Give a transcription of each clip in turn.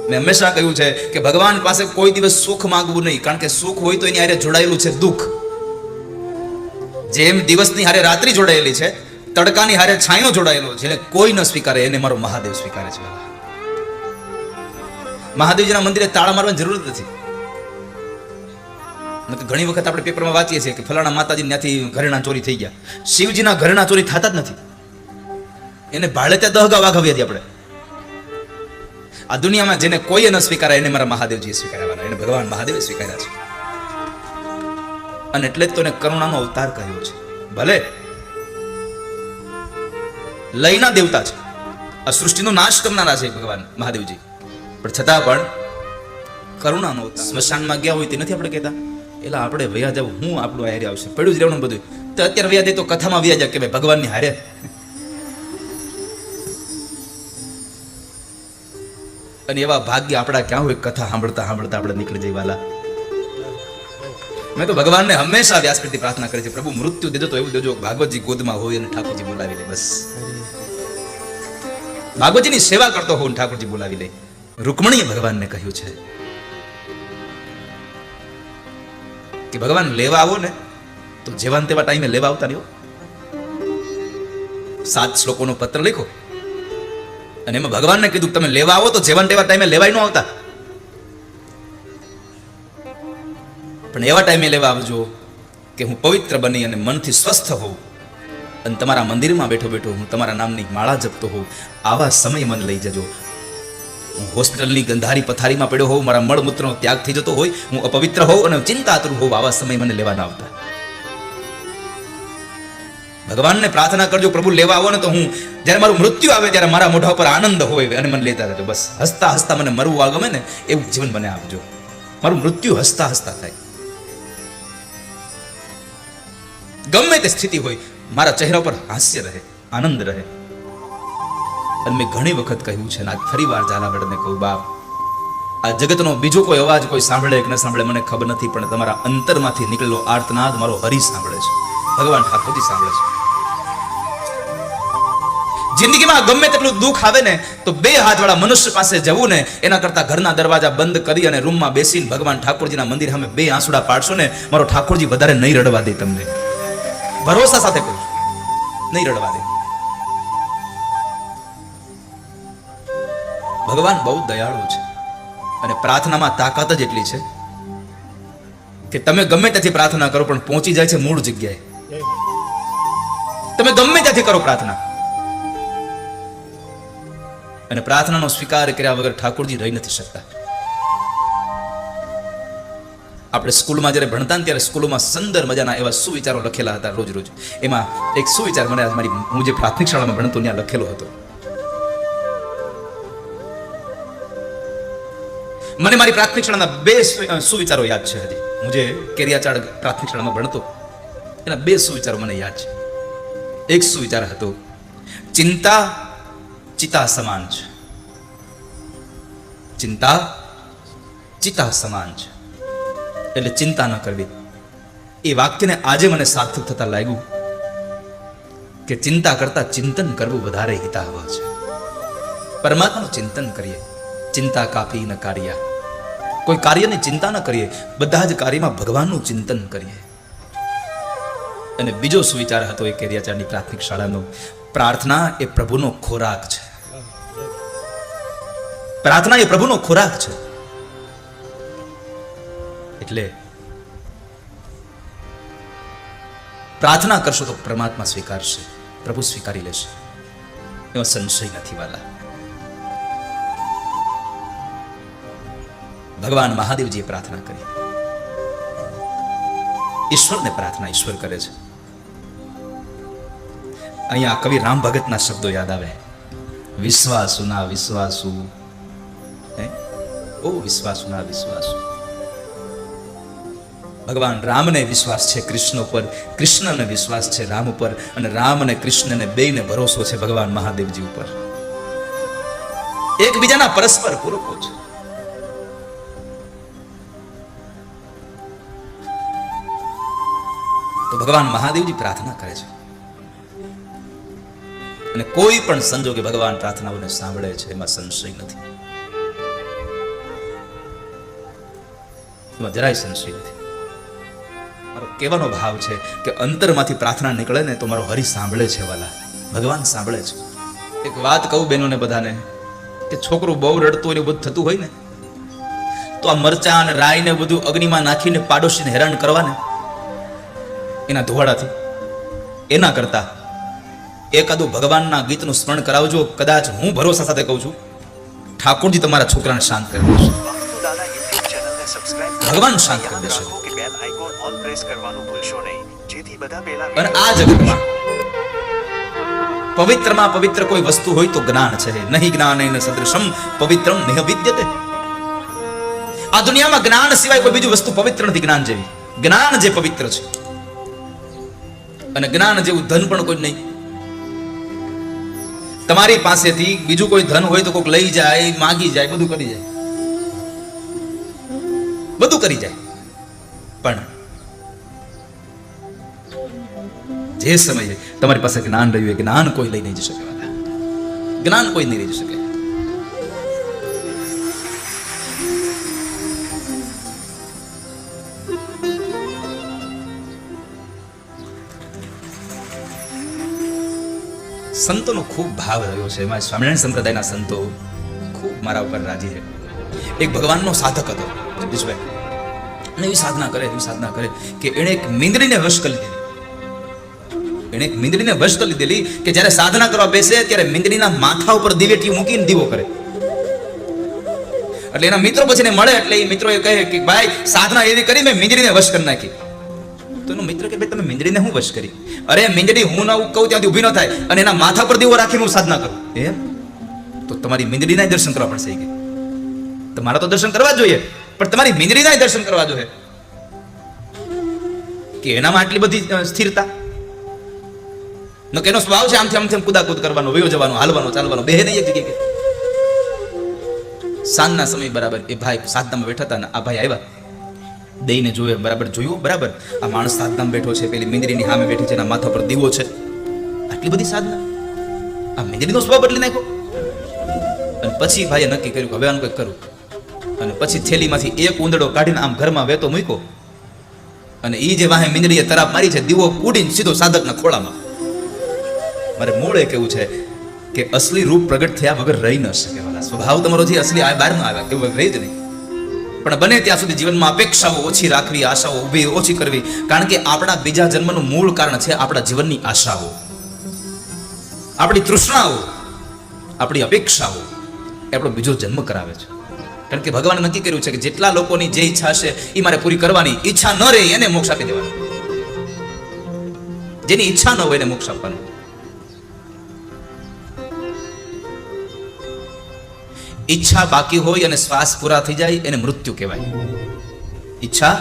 મેં હંમેશા કહ્યું છે કે ભગવાન પાસે કોઈ દિવસ સુખ માંગવું નહીં, કારણ કે સુખ હોય તો એની હારે જોડાયેલું છે દુઃખ. જેમ દિવસની હારે રાત્રિ જોડાયેલી છે, તડકાની હારે છાંયો જોડાયેલો છે, કોઈ ન સ્વીકારે એને મારો મહાદેવ સ્વીકારે છે. મહાદેવજીના મંદિરે તાળા મારવાની જરૂર નથી. ઘણી વખત આપણે પેપરમાં વાંચીએ છીએ કે ફલાણા માતાજી ત્યાંથી ઘરેણા ચોરી થઈ ગયા. શિવજીના ઘરેણા ચોરી થતા જ નથી. એને ભાડે ત્યાં દહગા વાઘાવી હતી આપણે. આ દુનિયામાં જેને કોઈએ ન સ્વીકારે એને મારા મહાદેવજીએ સ્વીકારવાના, એને ભગવાન મહાદેવે સ્વીકાર્યા છે. અને એટલે જ તો એને કરુણાનો અવતાર કહ્યો છે. ભલે લયના દેવતા છે, આ સૃષ્ટિનો નાશ કરનારા છે ભગવાન મહાદેવજી, પણ છતાં પણ કરુણાનો અવતાર. સ્મશાનમાં ગયા હોય તે નથી આપણે કહેતા એલા આપણે વયા જવું, હું આપણું હારે આવશે, પડ્યું જ રહેવાનું બધું. તો અત્યારે વયા જાય તો કથામાં વયા જાય કે ભાઈ ભગવાનની હારે. અને એવા ભાગ્ય આપણા ક્યાં હોય, કથા સાંભળતા સાંભળતા આપણે નીકળી જઈ વાલા. મેં તો ભગવાનને હંમેશા વ્યાસપીઠથી પ્રાર્થના કરી છે, પ્રભુ મૃત્યુ દેજો તો એવું દેજો ભાગવતજી ગોદમાં હોય અને ઠાકોરજી બોલાવી લે. બસ ભાગવતજીની સેવા કરતો હોઉં, ઠાકોરજી બોલાવી લે. રૂકમણીએ ભગવાનને કહ્યું છે કે ભગવાન લેવા આવો ને તો જેવા તેવા ટાઈમે લેવા આવતા નહીં. 7 શ્લોકોનો પત્ર લખો અને એમાં ભગવાનને કીધું તમે લેવા આવો તો જેવા તેવા ટાઈમે લેવાય ન આવતા, પણ એવા ટાઈમે લેવા આવજો કે હું પવિત્ર બની અને મનથી સ્વસ્થ હોઉં અને તમારા મંદિરમાં બેઠો બેઠો હું તમારા નામની માળા જપતો હોઉં. આવા સમય મને લઈ જજો. હું હોસ્પિટલની ગંધારી પથારીમાં પડ્યો હોઉં, મારા મળમૂત્રનો ત્યાગ થઈ જતો હોય, હું અપવિત્ર હોઉં અને ચિંતાતુર હોઉં, આવા સમય મને લેવા ના આવતા. ભગવાનને પ્રાર્થના કરજો પ્રભુ લેવા આવો ને તો હું જ્યારે મારું મૃત્યુ આવે ત્યારે મારા મોઢા પર આનંદ હોય અને મને લેતા જજો. બસ હસતા હસતા મને મરવું આ ગમે ને એવું જીવન મને આપજો. મારું મૃત્યુ હસતા હસતા થાય. ગમે તે સ્થિતિ હોય મારા ચહેરા પર હાસ્ય રહે, આનંદ રહે. અને મેં ઘણી વખત કહ્યું છે ને આજ ફરી વાર ઝાલાવાડને કહું, બાપ આ જગતનો બીજો કોઈ અવાજ કોઈ સાંભળે કે ન સાંભળે મને ખબર નથી, પણ તમારા અંતરમાંથી નીકળેલો આર્તનાદ મારો હરી સાંભળે છે, ભગવાન ઠાકોરજી સાંભળે છે. જિંદગીમાં ગમે તેટલું દુઃખ આવે ને તો 2 હાથવાળા મનુષ્ય પાસે જવું ને એના કરતા ઘરના દરવાજા બંધ કરી અને રૂમમાં બેસીને ભગવાન ઠાકોરજીના મંદિર સામે 2 આંસુડા પાડશો ને મારો ઠાકોરજી વધારે નહીં રડવા દે. તમને ભરોસા સાથે કહું, નહીં રડવા દે. ભગવાન બહુ દયાળુ છે અને પ્રાર્થનામાં તાકાત જ એટલી છે કે તમે ગમે ત્યાંથી પ્રાર્થના કરો પણ પહોંચી જાય છે મૂળ જગ્યાએ. તમે ગમે ત્યાંથી કરો પ્રાર્થના અને પ્રાર્થનાનો સ્વીકાર કર્યા વગર ઠાકોરજી રહી નથી શકતા. આપણે સ્કૂલમાં જ્યારે ભણતા ને ત્યારે સ્કૂલોમાં સુંદર મજાના એવા સુવિચારો લખેલા હતા રોજ રોજ. એમાં એક સુવિચાર મને હું જે પ્રાથમિક શાળામાં ભણતો ત્યાં લખેલો હતો. મને મારી પ્રાથમિક શાળાના 2 સુવિચારો યાદ છે હજી. હું જે કેરિયાચાળ પ્રાથમિક શાળામાં ભણતો એના 2 સુવિચારો મને યાદ છે. એક સુવિચાર હતો ચિંતા ચિતા સમાન છે. ચિંતા ચિતા સમાન છે એટલે ચિંતા ન કરવી. એ વાક્યને આજે મને સાર્થક થતા લાગ્યું કે ચિંતા કરતા ચિંતન કરવું વધારે હિતાવહ છે. પરમાત્માનું ચિંતન કરીએ, ચિંતા કાપી ન કાર્ય. કોઈ કાર્યની ચિંતા ન કરીએ, બધા જ કાર્યમાં ભગવાનનું ચિંતન કરીએ. અને બીજો સુવિચાર હતો એ કેરિયાચારની પ્રાથમિક શાળાનો, પ્રાર્થના એ પ્રભુનો ખોરાક છે. પ્રાર્થના એ પ્રભુનો ખોરાક છે. એટલે પ્રાર્થના કરશો તો પરમાત્મા સ્વીકારશે, પ્રભુ સ્વીકારી લેશે, એમાં સંશય નથી વાલા. ભગવાન મહાદેવજીએ પ્રાર્થના કરી. ઈશ્વરને પ્રાર્થના ઈશ્વર કરે છે. અહીંયા કવિ રામ ભગતના શબ્દો યાદ આવે, વિશ્વાસુ ના વિશ્વાસુ, ઓ વિશ્વાસુ ના વિશ્વાસુ. ભગવાન રામને વિશ્વાસ છે કૃષ્ણ ઉપર, કૃષ્ણને વિશ્વાસ છે રામ ઉપર, અને રામ અને કૃષ્ણને બેયને ભરોસો છે ભગવાન મહાદેવજી ઉપર. એકબીજાના પરસ્પર પૂરકો છે. તો ભગવાન મહાદેવજી પ્રાર્થના કરે છે અને કોઈ પણ સંજોગે ભગવાન પ્રાર્થનાઓને સાંભળે છે, એમાં સંશય નથી. એમાં જરાય સંશય નથી. મારો કહેવાનો ભાવ છે કે અંતરમાંથી પ્રાર્થના નીકળે ને તો મારો હરિ સાંભળે છે વાલા, ભગવાન સાંભળે છે. એક વાત કહું બહેનોને બધાને કે છોકરું બહુ રડતું હોય ને બધું થતું હોય ને તો આ મરચા અને રાઈ ને બધું અગ્નિમાં નાખીને પાડોશીને હેરાન કરવાને એના ધોવાડાથી, એના કરતા એકાદું ભગવાનના ગીતનું સ્મરણ કરાવજો. કદાચ હું ભરોસા સાથે કહું છું ઠાકોરજી તમારા છોકરાને શાંત કરી દેશે, ભગવાન શાંત કરી દેશે. અને આ જગતમાં પવિત્રમાં પવિત્ર કોઈ વસ્તુ હોય તો જ્ઞાન છે. નહીં જ્ઞાનેન સદૃશમ પવિત્રમ નિહ વિદ્યતે. આ દુનિયામાં જ્ઞાન સિવાય કોઈ બીજું વસ્તુ પવિત્ર નથી જ્ઞાન જેવી. જ્ઞાન જે પવિત્ર છે, અને જ્ઞાન જેવું ધન પણ કોઈ નહીં. તમારી પાસેથી બીજું કોઈ ધન હોય તો કોઈક લઈ જાય, માગી જાય, બધું કરી જાય, બધું કરી જાય, પણ જે સમયે તમારી પાસે જ્ઞાન રહ્યું, જ્ઞાન કોઈ લઈ નહીં જઈ શકે. જ્ઞાન કોઈ નહીં લઈ જઈ શકે. સંતોનો ખૂબ ભાવ રહ્યો છે. એમાં સ્વામિનારાયણ સંપ્રદાયના સંતો ખૂબ મારા ઉપર રાજી છે. એક ભગવાનનો સાધક હતો જગદીશભાઈ, અને એવી સાધના કરે કે એણે એક મીંદડીને વશ કરી લીધી. એણે એક મીંદડીને વશ કરી લીધેલી કે જ્યારે સાધના કરવા બેસે ત્યારે મીંદડીના માથા ઉપર દિવેટીયું મૂકીને દીવો કરે. એટલે એના મિત્રો પછી એને મળે એટલે એ મિત્રો એ કહે કે ભાઈ સાધના એવી કરી મેં મીંદડીને વશ કરી નાખી. તો એનો મિત્ર કે ભાઈ તમે મીંદડીને હું વશ કરી? અરે મીંદડી હું ના કહું ત્યાંથી ઊભી ન થાય અને એના માથા પર દીવો રાખીને હું સાધના કરું. એમ તો તમારી મીંદડીના દર્શન કરવા પડશે કે તમારા તો દર્શન કરવા જોઈએ, પણ તમારી મીંદડીના દર્શન કરવા જોઈએ કે એનામાં આટલી બધી સ્થિરતા ન કે એનો સ્વભાવ છે આમથી કુદાકુદ કરવાનો, વયો જવાનો, હાલવાનો, ચાલવાનો, બે નહીં એક જગ્યાએ. સાંજના સમય બરાબર એ ભાઈ સાધનામાં બેઠા હતા ને આ ભાઈ આવ્યા, દઈને જોયે, બરાબર જોયું, બરાબર આ માણસ સાધનામાં બેઠો છે, પેલી મીંદડીની સામે બેઠી છે, એના માથા પર દીવો છે, આટલી બધી સાધના, આ મીંદડીનો સ્વભાવ બદલી નાખ્યો. અને પછી ભાઈએ નક્કી કર્યું હવે આનું કંઈક કરું. અને પછી થેલીમાંથી એક ઉંદડો કાઢીને આમ ઘરમાં વેતો મૂક્યો અને એ જે વાહે મીંદડીએ તરાપ મારી છે, દીવો ઉડીને સીધો સાધકના ખોળામાં. મારે મૂળ એ કેવું છે કે અસલી રૂપ પ્રગટ થયા વગર રહી ન શકે. સ્વભાવ તમારો જે અસલી બહાર ન આવ્યા એવું રહી જ નહીં. પણ બને ત્યાં સુધી જીવનમાં અપેક્ષાઓ ઓછી રાખવી, આશાઓ ઊભી ઓછી કરવી, કારણ કે આપણા બીજા જન્મનું મૂળ કારણ છે આપણા જીવનની આશાઓ, આપણી તૃષ્ણાઓ, આપણી અપેક્ષાઓ એ આપણો બીજો જન્મ કરાવે છે. કારણ કે ભગવાને નક્કી કર્યું છે કે જેટલા લોકોની જે ઈચ્છા છે એ મારે પૂરી કરવાની, ઈચ્છા ન રહે એને મોક્ષ આપી દેવાનો, જેની ઈચ્છા ન હોય એને મોક્ષ આપવાનો. ઈચ્છા બાકી હોય અને શ્વાસ પૂરા થઈ જાય એને મૃત્યુ કહેવાય. ઈચ્છા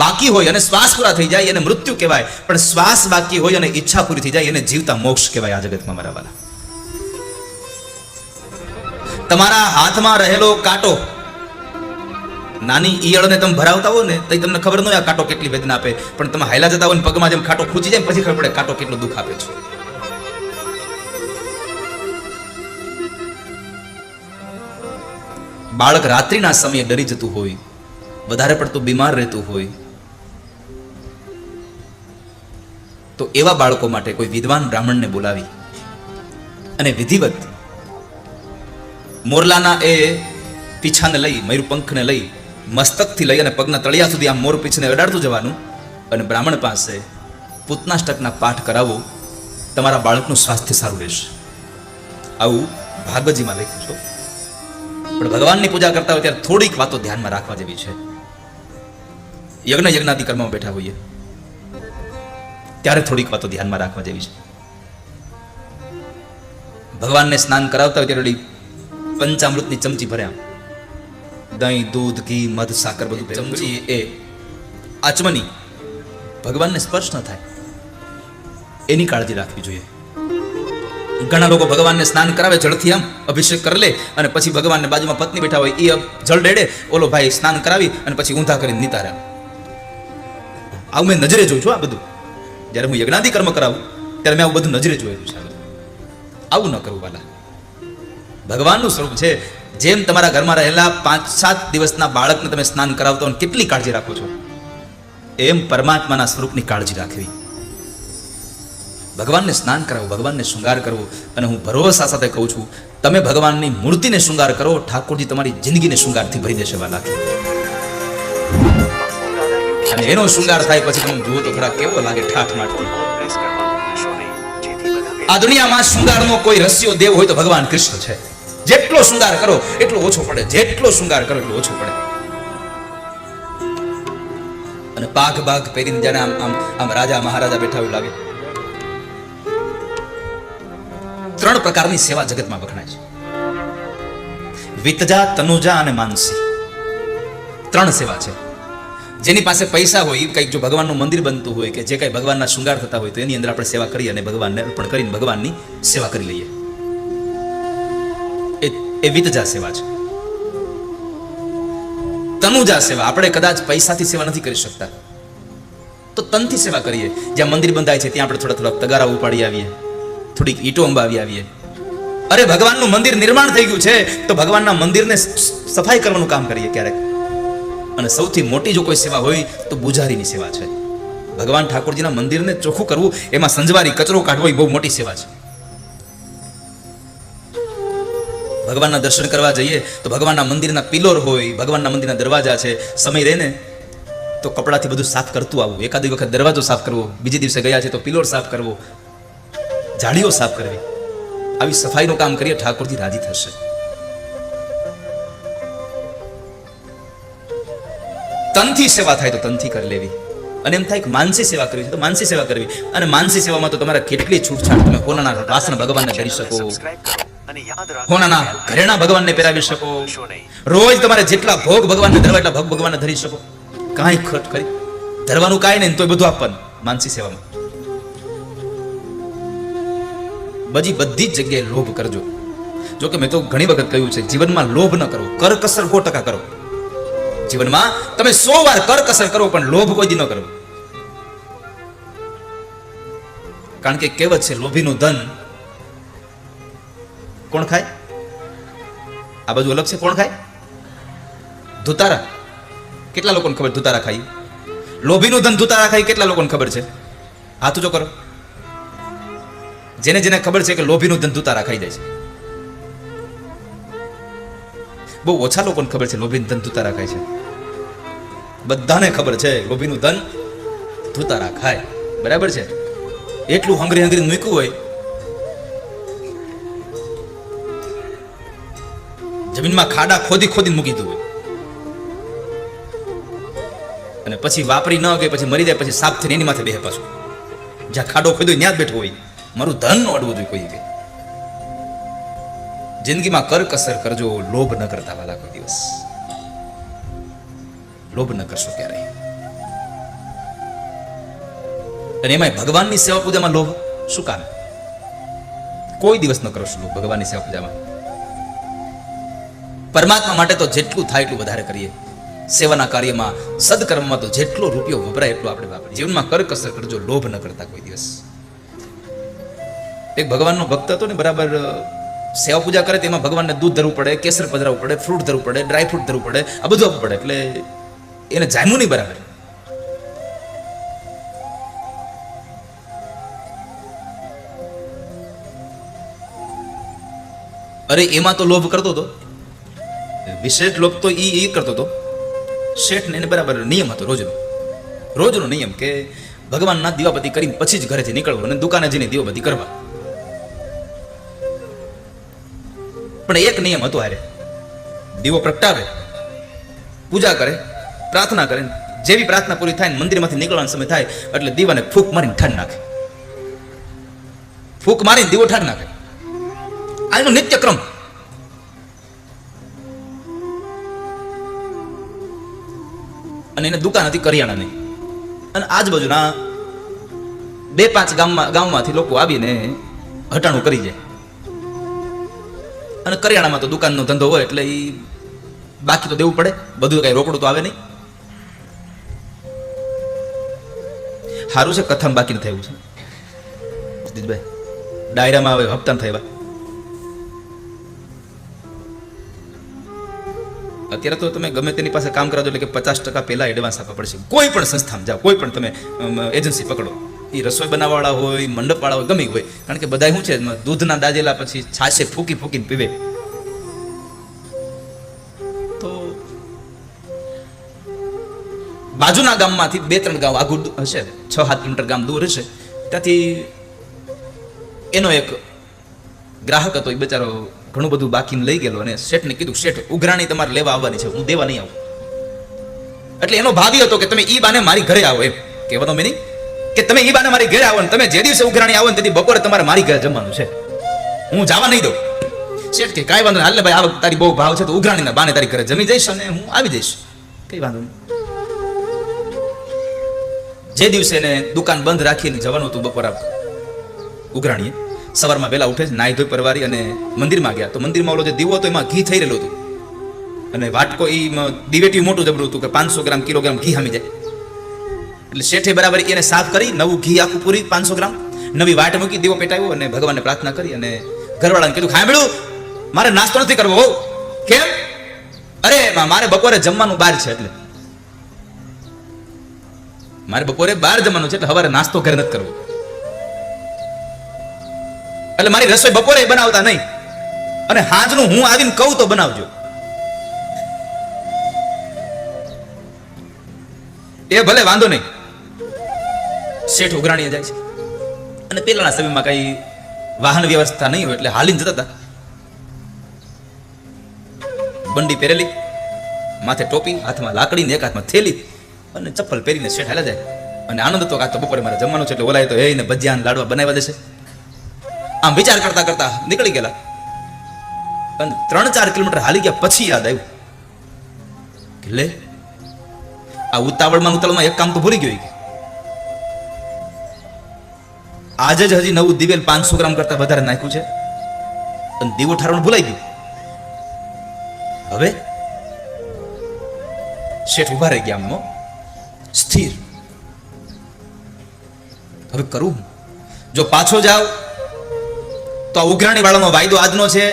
બાકી હોય અને શ્વાસ પૂરા થઈ જાય એને મૃત્યુ કહેવાય, પણ શ્વાસ બાકી હોય અને ઈચ્છા પૂરી થઈ જાય એને જીવતા મોક્ષ કહેવાય. આ જગતમાં મારા વાલા, તમારા હાથમાં રહેલો કાંટો, નાની ઈયળને તમે ભરાવતા હો ને તો તમને ખબર ન હોય આ કાંટો કેટલી વેદના આપે, પણ તમે હાયલા જતા હોય ને પગમાં જેમ કાંટો ખૂંચી જાય પછી ખબર પડે કાંટો કેટલું દુઃખ આપે છે. બાળક રાત્રિના સમયે ડરી જતું હોય, વધારે પડતું બીમાર રહેતું હોય, તો એવા બાળકો માટે કોઈ વિદ્વાન બ્રાહ્મણને બોલાવી અને વિધિવત મોરલાના એ પીછાને લઈ, મયુરપંખને લઈ, મસ્તકથી લઈ અને પગના તળિયા સુધી આમ મોર પીછને અડાડતું જવાનું અને બ્રાહ્મણ પાસે પૂતનાષ્ટકના પાઠ કરાવો, તમારા બાળકનું સ્વાસ્થ્ય સારું રહેશે. આવું ભાગવતજીમાં લખ્યું છે. પણ ભગવાનની પૂજા કરતા હોય ત્યારે થોડીક વાતો ધ્યાનમાં રાખવા જેવી છે. યજ્ઞાદિ કર્મમાં બેઠા હોઈએ ત્યારે થોડીક વાતો ધ્યાનમાં રાખવા જેવી છે. ભગવાનને સ્નાન કરાવતા હોય ત્યારે પંચામૃતની ચમચી ભર્યા, દહીં, દૂધ, ઘી, મધ, સાકર બધું ચમચી એ આચમની ભગવાનને સ્પર્શ ન થાય એની કાળજી રાખવી જોઈએ. ઘણા લોકો ભગવાનને સ્નાન કરાવે, જળથી આમ અભિષેક કરી લે અને પછી ભગવાનને બાજુમાં પત્ની બેઠા હોય એ જળ ડેડે, ઓલો ભાઈ સ્નાન કરાવી અને પછી ઊંધા કરીને નીતારે. આવું મેં નજરે જોયું છું. આ બધું જ્યારે હું યજ્ઞાદિ કર્મ કરાવું ત્યારે મેં આવું બધું નજરે જોયેલું છે. આવું ન કરવું વાલા. ભગવાનનું સ્વરૂપ છે જેમ તમારા ઘરમાં રહેલા 5-7 દિવસના બાળકને તમે સ્નાન કરાવતો અને કેટલી કાળજી રાખો છો, એમ પરમાત્માના સ્વરૂપની કાળજી રાખવી. ભગવાનને સ્નાન કરાવો, ભગવાનને શૃંગાર કરવો. અને હું ભરોસા સાથે કહું છું, તમે ભગવાનની મૂર્તિને શૃંગાર કરો, ઠાકોરજી તમારી જિંદગીને શૃંગારથી ભરી દેશે વાલા. અને એનો શૃંગાર થાય પછી તમે જુઓ તો ખરા કેવો લાગે, ઠાઠમાઠ. આ દુનિયામાં શૃંગારનો કોઈ રસ્યો દેવ હોય તો ભગવાન કૃષ્ણ છે. જેટલો શૃંગાર કરો એટલો ઓછો પડે, જેટલો શૃંગાર કરો એટલો ઓછો પડે. અને પાઘ પહેરીને જાણે આમ રાજા મહારાજા બેઠા એવું લાગે. 3 પ્રકારની સેવા જગતમાં વખણાય છે: વિતજા, તનુજા અને માનસી. 3 સેવા છે. જેની પાસે પૈસા હોય, કંઈક જો ભગવાનનું મંદિર બનતું હોય કે જે કંઈ ભગવાનના શૃંગાર થતા હોય તો એની અંદર આપણે સેવા કરીએ અને ભગવાનને અર્પણ કરીને ભગવાનની સેવા કરી લઈએ. એ વિતજા સેવા છે. તનુજા સેવા, આપણે કદાચ પૈસાથી સેવા નથી કરી શકતા તો તનથી સેવા કરીએ. જ્યાં મંદિર બંધાય છે ત્યાં આપણે થોડા તગારા ઉપાડી આવીએ, થોડીક ઈંટો અંબાવી આવીએ. અરે ભગવાનનું મંદિર નિર્માણ થઈ ગયું છે તો ભગવાનના મંદિરને સફાઈ કરવાનું કામ કરીએ ક્યારેક. અને સૌથી મોટી જો કોઈ સેવા હોય તો પૂજારીની સેવા છે. ભગવાન ઠાકોરજીના મંદિરને ચોખ્ખું કરવું, એમાં સંજવારી કચરો કાઢવો એ બહુ મોટી સેવા છે. ભગવાનના દર્શન કરવા જઈએ તો ભગવાનના મંદિરના પિલોર હોય, ભગવાનના મંદિરના દરવાજા છે, સમય રહે ને તો કપડાથી બધું સાફ કરતું આવવું. એકાદી વખત દરવાજો સાફ કરવો, બીજે દિવસે ગયા છે તો પિલોર સાફ કરવો, જાળીઓ સાફ કરવી. આવી સફાઈનું કામ કરીએ, ઠાકોરજી રાજી થશે. તનથી સેવા થાય તો તનથી કરી લેવી. અને એમ થાય કે માનસી સેવા કરવી છે તો માનસી સેવા કરવી. અને માનસી સેવામાં તો તમારે કેટલી છૂટછાટ. તમે હોનાના વાસણ ભગવાનને કરી શકો, હોનાના ઘરેણા ભગવાનને પહેરાવી શકો, રોજ તમારે જેટલા ભોગ ભગવાનને ધરવા એટલા ભોગ ભગવાનને ધરી શકો. કાંઈ ખર્ચ કરી ધરવાનું કાંઈ નહીં, તો બધું આપવાનું માનસી સેવામાં. બધી જ જગ્યાએ લોભ કરજો. જો કે મેં તો ઘણી વખત કહ્યું છે, જીવનમાં લોભ ન કરો, કરકસર 100% કરો. જીવનમાં તમે 100 વાર કરકસર કરો પણ લોભ કોઈ દી ન કરો. કારણ કે કહેવત છે, લોભીનું ધન કોણ ખાય? આ બાજુ અલગ છે, કોણ ખાય? ધુતારા. કેટલા લોકોને ખબર ધુતારા ખાઈ? લોભીનું ધન ધુતારા ખાઈ કેટલા લોકોને ખબર છે? હાથ ઊંચો કરો. જેને ખબર છે કે લોભીનું ધન ધુતારા ખાઈ જાય છે. બહુ ઓછા લોકોને ખબર છે લોભીનું ધન ધુતારા ખાય છે. બધાને ખબર છે લોભીનું ધન ધુતારા ખાય. બરાબર છે? એટલું હંગરી મૂક્યું હોય, જમીનમાં ખાડા ખોદી મૂકી દીધું હોય, અને પછી વાપરી ન ગઈ, પછી મરી જાય, પછી સાફ થઈને એની માથે બેહે પાછું. જ્યાં ખાડો ખોદ્યો ત્યાં જ બેઠો હોય. મારું ધન ન અડવું જોઈએ કોઈ કે. જિંદગીમાં કરકસર કરજો, લોભ ન કરતા વાલા કોઈ દિવસ. લોભ ન કરશો ક્યારે. અને એમાં ભગવાનની સેવા પૂજામાં લોભ શું કામ? કોઈ દિવસ ન કરશો લોભ ભગવાનની સેવા પૂજામાં. પરમાત્મા માટે તો જેટલું થાય એટલું વધારે કરીએ. સેવાના કાર્યમાં, સદકર્મમાં તો જેટલો રૂપિયો વપરાય એટલો આપણે વાપરીએ. જીવનમાં કરકસર કરજો, લોભ ન કરતા કોઈ દિવસ. એક ભગવાનનો ભક્ત હતો ને, બરાબર સેવા પૂજા કરે તેમાં ભગવાનને દૂધ ધરવું પડે, કેસર પધરાવવું પડે, ફ્રૂટ ધરવું પડે, ડ્રાય ફ્રૂટ ધરવું પડે, આ બધું આપવું પડે. એટલે એને જામ્યું નહીં બરાબર. અરે એમાં તો લોભ કરતો હતો, વિશેષ લોભ તો એ કરતો હતો. શેઠને એને બરાબર નિયમ હતો, રોજનો નિયમ કે ભગવાનના દીવાબત્તી કરીને પછી જ ઘરેથી નીકળવું અને દુકાને જઈને દીવાબત્તી કરવા. પણ એક નિયમ હતો, હારે દીવો પ્રગટાવે, પૂજા કરે, પ્રાર્થના કરે, જેવી પ્રાર્થના પૂરી થાય ને મંદિરમાંથી નીકળવાનો સમય થાય એટલે દીવાને ફૂંક મારીને ઠાર નાખે. ફૂંક મારીને દીવો ઠાર નાખે. આ એનો નિત્યક્રમ. અને એને દુકાન હતી કરિયાણાની, અને આજુબાજુના 2-5 ગામમાંથી લોકો આવીને હટાણું કરી જાય. અને કરિયાણામાં તો દુકાનનો ધંધો હોય એટલે એ બાકી તો દેવું પડે, બધું કઈ રોકડું તો આવે નહીં. સારું છે કથામાં બાકી ન થયું છે દીદભાઈ, ડાયરામાં હવે હપ્તા ન થયા. અત્યારે તો તમે ગમે તેની પાસે કામ કરાવજો એટલે કે 50% પહેલા એડવાન્સ આપવા પડશે. કોઈ પણ સંસ્થામાં જાઓ, કોઈ પણ તમે એજન્સી પકડો, એ રસોઈ બનાવવાવાળા હોય, મંડપવાળા હોય, ગમે હોય, કારણ કે બધા શું છે દૂધના દાજેલા પછી છાશે ફૂકી ફૂકીને પીવે. તો બાજુના ગામમાંથી 2-3 ગામ આગળ હશે, 6-7 કિલોમીટર ગામ દૂર હશે, ત્યાંથી એનો એક ગ્રાહક હતો. એ બચારો ઘણું બધું બાકીને લઈ ગયેલો અને શેઠને કીધું, શેઠ ઉઘરાણી તમારે લેવા આવવાની છે, હું દેવા નહીં આવું. એટલે એનો ભાવી હતો કે તમે ઈ બાને મારી ઘરે આવો, એમ કહેવાનો મેં નહીં કે તમે ઈ બાને મારી ઘરે આવો ને તમે જે દિવસે ઉઘરાણી આવો ને તેથી બપોરે તમારે મારી ઘરે જમવાનું છે, હું જવા નહીં દઉં. શેઠ કે કાંઈ વાંધો નહીં, હાલ ભાઈ આ વખતે તારી બહુ ભાવ છે તો ઉઘરાણીના બાને તારી ઘરે જમી જઈશ અને હું આવી જઈશ, કઈ વાંધો નહીં. જે દિવસે એને દુકાન બંધ રાખીને જવાનું હતું બપોરા ઉઘરાણીએ, સવારમાં વહેલા ઉઠે, નાહી ધોઈ પરવારી અને મંદિરમાં ગયા. તો મંદિરમાં ઓલો જે દીવો હતો એમાં ઘી થઈ રહેલું હતું અને વાટકો એ દિવેટી મોટું જબરું હતું કે 500 ગ્રામ કિલોગ્રામ ઘી હામી જાય. એટલે શેઠે બરાબર એને સાફ કરી નવું ઘી આખું પૂરી 500 ગ્રામ નવી વાટ મૂકી, દીવો પેટાવ્યો અને ભગવાનને પ્રાર્થના કરી અને ઘરવાળાને કીધું, ખાંભળ્યું મારે નાસ્તો નથી કરવો. હો કેમ? અરે મારે બપોરે જમવાનું બહાર છે, એટલે મારે બપોરે બહાર જમવાનું છે, એટલે સવારે નાસ્તો ઘરે નથી કરવો, એટલે મારી રસોઈ બપોરે બનાવતા નહીં અને હાજનું હું આવીને કહું તો બનાવજો. એ ભલે વાંધો નહીં. શેઠ ઉઘરાણીએ જાય છે અને પેલાના સમયમાં કઈ વાહન વ્યવસ્થા નહીં હોય એટલે હાલીને જતા હતા. બંડી પહેરેલી, માથે ટોપી, હાથમાં લાકડી ને એક હાથમાં થેલી અને ચપ્પલ પહેરીને શેઠ હાલ્યા જાય. અને આનંદ હતો કે આ તો બપોરે મારે જમવાનું છે, એટલે ઓલાએ તો એને ભજીયા લાડવા બનાવ્યા દેશે. આમ વિચાર કરતા કરતા નીકળી ગયેલા અને 3-4 કિલોમીટર હાલી ગયા પછી યાદ આવ્યું કે લે આ ઉતાવળમાં એક કામ તો ભૂલી ગયો. આજે જ હજી નવું દિવેલ 500 ગ્રામ કરતા વધારે નાખ્યું છે અને દીવો ઠારવાનું ભૂલાઈ ગયું. હવે શેઠ ઉભા રહી ગયા, આમ સ્થિર. હવે કરું જો પાછો જાવ તો આ ઉઘરાણી વાળાનો વાયદો આજનો છે,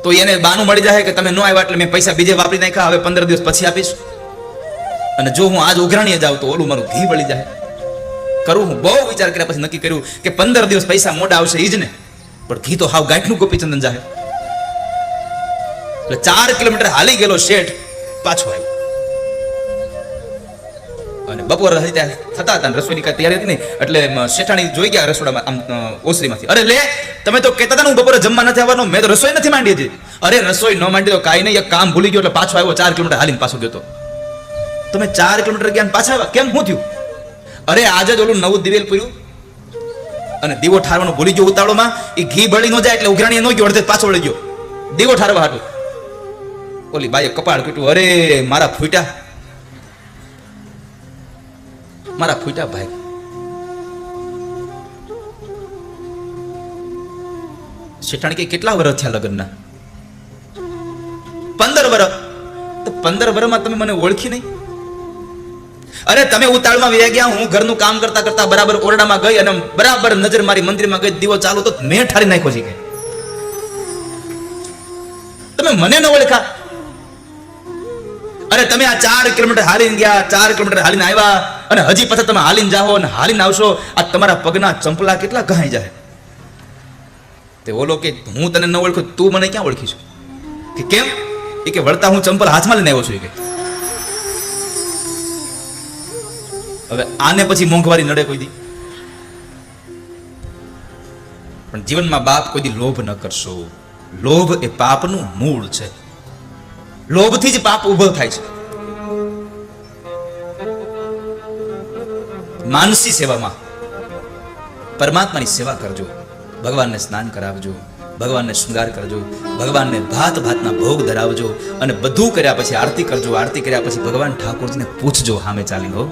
તો એને બાનું મળી જાય કે તમે ન આવ્યા એટલે મેં પૈસા બીજે વાપરી નાખ્યા, હવે 15 દિવસ પછી આપીશ. અને જો હું આજ ઉઘરાણીએ જાઉં તો ઓલું મારું ઘી બળી જાય. કરું હું બહુ વિચાર કર્યા પછી નક્કી કર્યું કે 15 દિવસ પૈસા મોડા આવશે ઈ જ ને, પણ ઘી તો હાવ ગાંઠનું ગોપીચંદન જાય. એટલે 4 કિલોમીટર હાલી ગયેલો શેઠ પાછો આવ્યો અને બપોર થતા હતા, રસોઈની કઈ તૈયારી હતી નહીં એટલે શેઠાણી જોઈ ગયા રસોડામાં, આમ ઓસરીમાંથી. અરે લે તમે તો કહેતા હતા હું બપોરે જમવા નથી આવવાનો, મેં તો રસોઈ નથી માંડી હતી. અરે રસોઈ ન માંડી તો કાંઈ નહીં, એક કામ ભૂલી ગયો એટલે પાછો આવ્યો. 4 કિલોમીટર હાલીને પાછો ગયો. તમે 4 કિલોમીટર ગયા પાછા આવ્યા, કેમ શું થયું? અરે આજે જ ઓલું નવું દિવેલ પૂર્યું અને દીવો ઠારવાનું ભૂલી ગયો ઉતાવળમાં. એ ઘી બળી ન જાય એટલે ઉઘરાણી ન ગયો, અડધે પાછો વળી ગયો દીવો ઠારવા હાટું. ઓલી બાઈએ કપાળ પીટ્યું, અરે મારા ફૂટા ભાઈ. શેઠાણી કે કેટલા વર્ષ થયા લગ્નના? 15 વર્ષ. તો 15 વર્ષમાં તમે મને ઓળખી નહીં? અરે તમે ઉતાળમાં વ્યા ગયા, હું ઘરનું કામ કરતા કરતા બરાબર ઓરડામાં ગઈ અને બરાબર નજર મારી મંદિરમાં ગઈ, દીવો ચાલુ તો મેં ઠારી નાખ્યો છે. તમે મને ન ઓળખા? અરે તમે આ 4 કિલોમીટર હાલીને ગયા, 4 કિલોમીટર હાલીને આવ્યા અને હજી પછી તમે હાલીને જાઓ અને હાલીને આવશો, આ તમારા પગના ચંપલા કેટલા ઘાઈ જાય. તે ઓલો કે હું તને ન ઓળખું, તું મને ક્યાં ઓળખીશું? કે કેમ? એ કે વળતા હું ચંપલ હાથમાં લઈને આવ્યો છું. કે હવે આને પછી મોંઘવારી નડે કોઈ દી? પણ જીવનમાં બાપ કોઈ દી લોભ ન કરશો. લોભ એ પાપનું મૂળ છે. લોભથી જ પાપ ઉભો થાય છે. માનસી સેવામાં પરમાત્માની સેવા કરજો, ભગવાનને સ્નાન કરાવજો, ભગવાનને શૃંગાર કરજો, ભગવાનને ભાત ભાતના ભોગ ધરાવજો અને બધું કર્યા પછી આરતી કરજો. આરતી કર્યા પછી ભગવાન ઠાકોરજીને પૂછજો સામે ચાલીને, હો